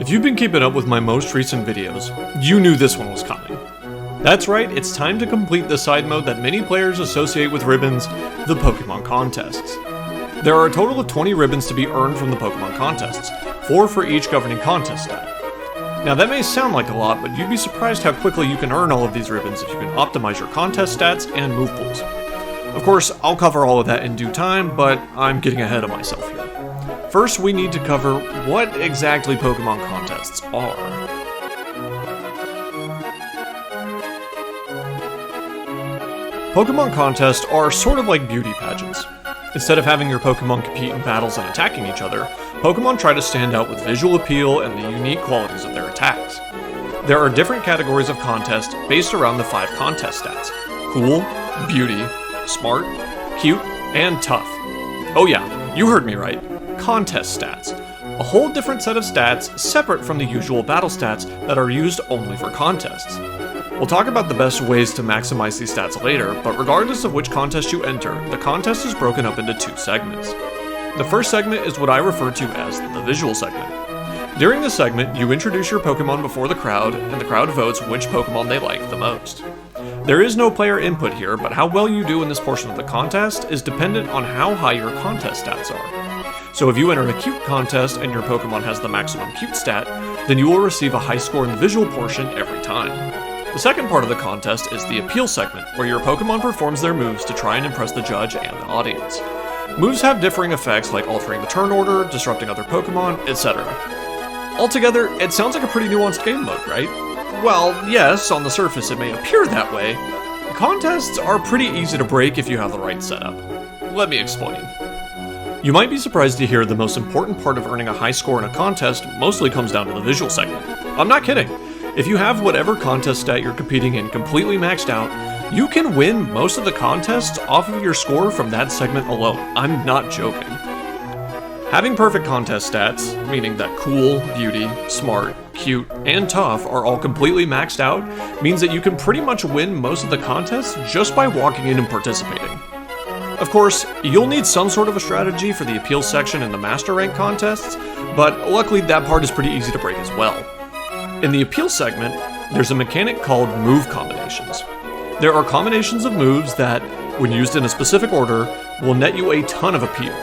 If you've been keeping up with my most recent videos, you knew this one was coming. That's right, it's time to complete the side mode that many players associate with ribbons, the Pokemon contests. There are a total of 20 ribbons to be earned from the Pokemon contests, 4 for each governing contest stat. Now that may sound like a lot, but you'd be surprised how quickly you can earn all of these ribbons if you can optimize your contest stats and move pools. Of course, I'll cover all of that in due time, but I'm getting ahead of myself here. First, we need to cover what exactly Pokemon contests are. Pokemon contests are sort of like beauty pageants. Instead of having your Pokemon compete in battles and attacking each other, Pokemon try to stand out with visual appeal and the unique qualities of their attacks. There are different categories of contests based around the 5 contest stats: cool, beauty, smart, cute, and tough. Oh yeah, you heard me right. Contest stats. A whole different set of stats separate from the usual battle stats that are used only for contests. We'll talk about the best ways to maximize these stats later, but regardless of which contest you enter, the contest is broken up into 2 segments. The first segment is what I refer to as the visual segment. During this segment, you introduce your Pokemon before the crowd, and the crowd votes which Pokemon they like the most. There is no player input here, but how well you do in this portion of the contest is dependent on how high your contest stats are. So if you enter a cute contest and your Pokemon has the maximum cute stat, then you will receive a high score in the visual portion every time. The second part of the contest is the appeal segment, where your Pokemon performs their moves to try and impress the judge and the audience. Moves have differing effects like altering the turn order, disrupting other Pokemon, etc. Altogether, it sounds like a pretty nuanced game mode, right? Well, yes, on the surface it may appear that way. Contests are pretty easy to break if you have the right setup. Let me explain. You might be surprised to hear the most important part of earning a high score in a contest mostly comes down to the visual segment. I'm not kidding. If you have whatever contest stat you're competing in completely maxed out, you can win most of the contests off of your score from that segment alone. I'm not joking. Having perfect contest stats, meaning that cool, beauty, smart, cute, and tough are all completely maxed out, means that you can pretty much win most of the contests just by walking in and participating. Of course, you'll need some sort of a strategy for the appeal section and the master rank contests, but luckily that part is pretty easy to break as well. In the appeal segment, there's a mechanic called move combinations. There are combinations of moves that, when used in a specific order, will net you a ton of appeal.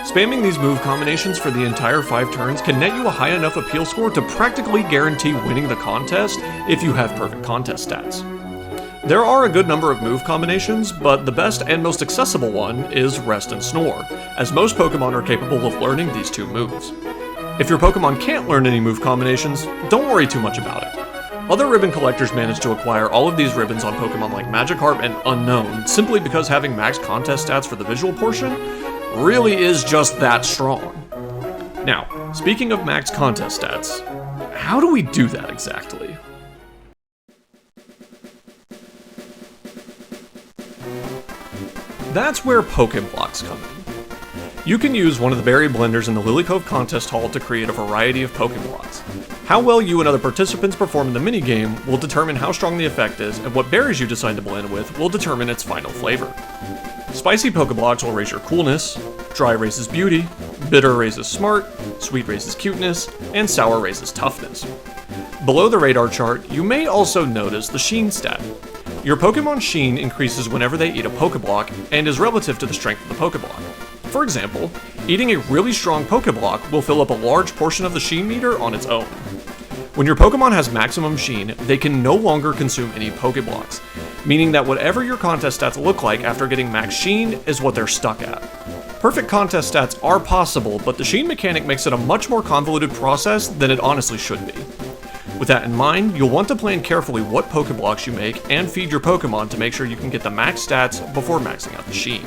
Spamming these move combinations for the entire 5 turns can net you a high enough appeal score to practically guarantee winning the contest if you have perfect contest stats. There are a good number of move combinations, but the best and most accessible one is Rest and Snore, as most Pokemon are capable of learning these 2 moves. If your Pokemon can't learn any move combinations, don't worry too much about it. Other ribbon collectors manage to acquire all of these ribbons on Pokemon like Magikarp and Unknown simply because having max contest stats for the visual portion really is just that strong. Now, speaking of max contest stats, how do we do that exactly? That's where Pokeblocks come in. You can use one of the berry blenders in the Lily Cove contest hall to create a variety of Pokeblocks. How well you and other participants perform in the minigame will determine how strong the effect is, and what berries you decide to blend with will determine its final flavor. Spicy Pokeblocks will raise your coolness, dry raises beauty, bitter raises smart, sweet raises cuteness, and sour raises toughness. Below the radar chart, you may also notice the Sheen stat. Your Pokemon's Sheen increases whenever they eat a Pokeblock and is relative to the strength of the Pokeblock. For example, eating a really strong Pokeblock will fill up a large portion of the Sheen meter on its own. When your Pokemon has maximum Sheen, they can no longer consume any Pokeblocks, meaning that whatever your contest stats look like after getting max Sheen is what they're stuck at. Perfect contest stats are possible, but the Sheen mechanic makes it a much more convoluted process than it honestly should be. With that in mind, you'll want to plan carefully what Pokeblocks you make and feed your Pokemon to make sure you can get the max stats before maxing out the Sheen.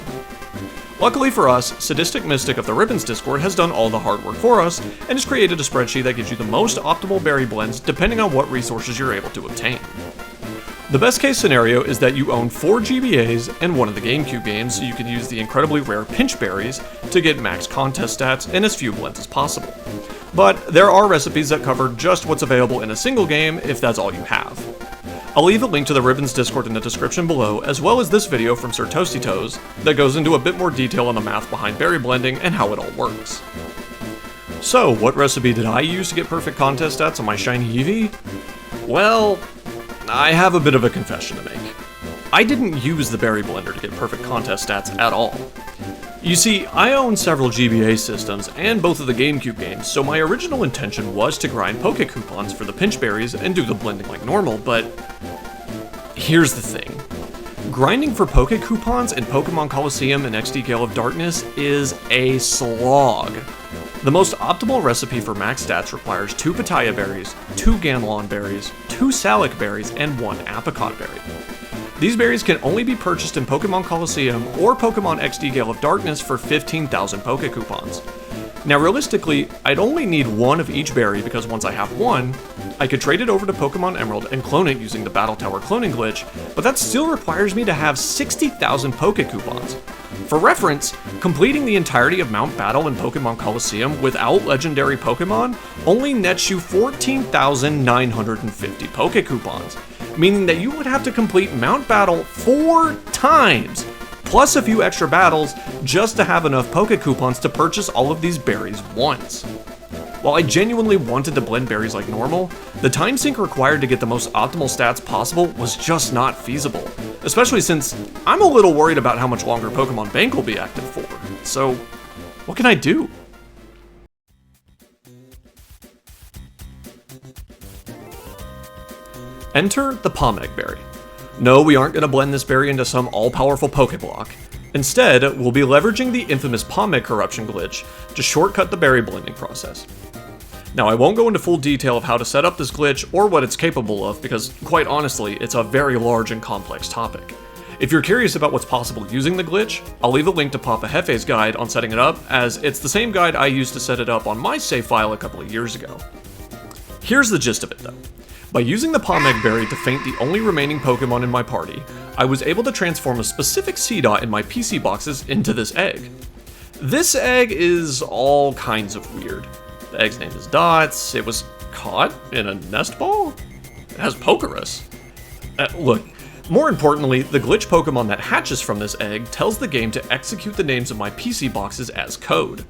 Luckily for us, Sadistic Mystic of the Ribbons Discord has done all the hard work for us and has created a spreadsheet that gives you the most optimal berry blends depending on what resources you're able to obtain. The best case scenario is that you own 4 GBAs and one of the GameCube games, so you can use the incredibly rare Pinch Berries to get max contest stats in as few blends as possible. But there are recipes that cover just what's available in a single game if that's all you have. I'll leave a link to the Ribbons Discord in the description below, as well as this video from Sir Toasty Toes that goes into a bit more detail on the math behind berry blending and how it all works. So, what recipe did I use to get perfect contest stats on my shiny Eevee? Well, I have a bit of a confession to make. I didn't use the berry blender to get perfect contest stats at all. You see, I own several GBA systems and both of the GameCube games, so my original intention was to grind Poke Coupons for the pinch berries and do the blending like normal, but here's the thing. Grinding for Poke Coupons in Pokemon Colosseum and XD Gale of Darkness is a slog. The most optimal recipe for max stats requires 2 Pitaya berries, 2 Ganlon berries, 2 Salic berries, and 1 Apricot berry. These berries can only be purchased in Pokemon Colosseum or Pokemon XD Gale of Darkness for 15,000 Poke Coupons. Now realistically, I'd only need 1 of each berry because once I have 1, I could trade it over to Pokemon Emerald and clone it using the Battle Tower cloning glitch, but that still requires me to have 60,000 Poke Coupons. For reference, completing the entirety of Mount Battle in Pokemon Colosseum without legendary Pokemon only nets you 14,950 Poke Coupons, meaning that you would have to complete Mount Battle 4 times, plus a few extra battles, just to have enough Poke Coupons to purchase all of these berries once. While I genuinely wanted to blend berries like normal, the time sink required to get the most optimal stats possible was just not feasible, especially since I'm a little worried about how much longer Pokemon Bank will be active for. So, what can I do? Enter the Pomeg berry. No, we aren't going to blend this berry into some all-powerful Pokeblock. Instead, we'll be leveraging the infamous Pomeg corruption glitch to shortcut the berry blending process. Now, I won't go into full detail of how to set up this glitch or what it's capable of because, quite honestly, it's a very large and complex topic. If you're curious about what's possible using the glitch, I'll leave a link to Papa Hefe's guide on setting it up, as it's the same guide I used to set it up on my save file a couple of years ago. Here's the gist of it though. By using the Pomeg berry to feint the only remaining Pokemon in my party, I was able to transform a specific Seedot in my PC boxes into this egg. This egg is all kinds of weird. The egg's name is Dots, it was caught in a nest ball? It has Pokerus. Look, more importantly, the glitch Pokemon that hatches from this egg tells the game to execute the names of my PC boxes as code.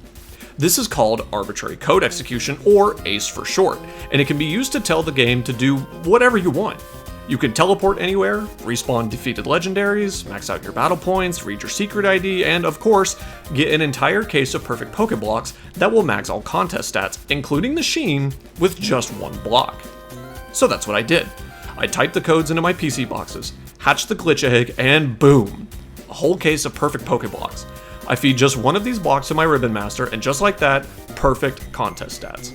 This is called arbitrary code execution, or ACE for short, and it can be used to tell the game to do whatever you want. You can teleport anywhere, respawn defeated legendaries, max out your battle points, read your secret ID, and of course, get an entire case of perfect Pokeblocks that will max all contest stats, including the Sheen, with just 1 block. So that's what I did. I typed the codes into my PC boxes, hatched the glitch egg, and boom! A whole case of perfect Pokeblocks. I feed just 1 of these blocks to my Ribbon Master, and just like that, perfect contest stats.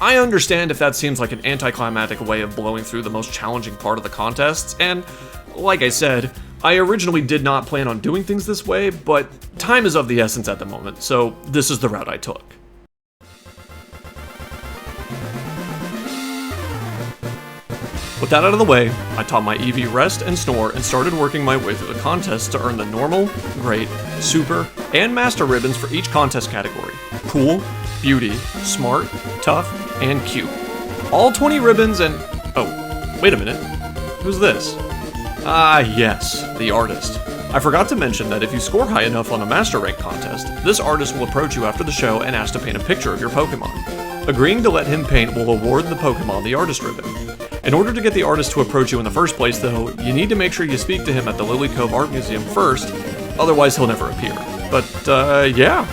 I understand if that seems like an anticlimactic way of blowing through the most challenging part of the contests, and like I said, I originally did not plan on doing things this way, but time is of the essence at the moment, so this is the route I took. With that out of the way, I taught my Eevee rest and snore and started working my way through the contests to earn the normal, great, super, and master ribbons for each contest category: cool, beauty, smart, tough, and cute. All 20 ribbons and... oh, wait a minute. Who's this? Ah, yes, the artist. I forgot to mention that if you score high enough on a master rank contest, this artist will approach you after the show and ask to paint a picture of your Pokemon. Agreeing to let him paint will award the Pokemon the artist ribbon. In order to get the artist to approach you in the first place though, you need to make sure you speak to him at the Lily Cove Art Museum first, otherwise he'll never appear. But, yeah.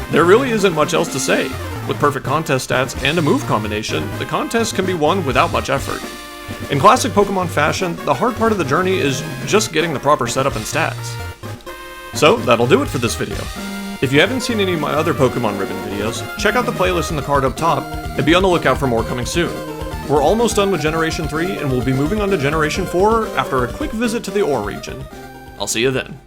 There really isn't much else to say. With perfect contest stats and a move combination, the contest can be won without much effort. In classic Pokemon fashion, the hard part of the journey is just getting the proper setup and stats. So, that'll do it for this video. If you haven't seen any of my other Pokemon Ribbon videos, check out the playlist in the card up top, and be on the lookout for more coming soon. We're almost done with Generation 3, and we'll be moving on to Generation 4 after a quick visit to the Ore region. I'll see you then.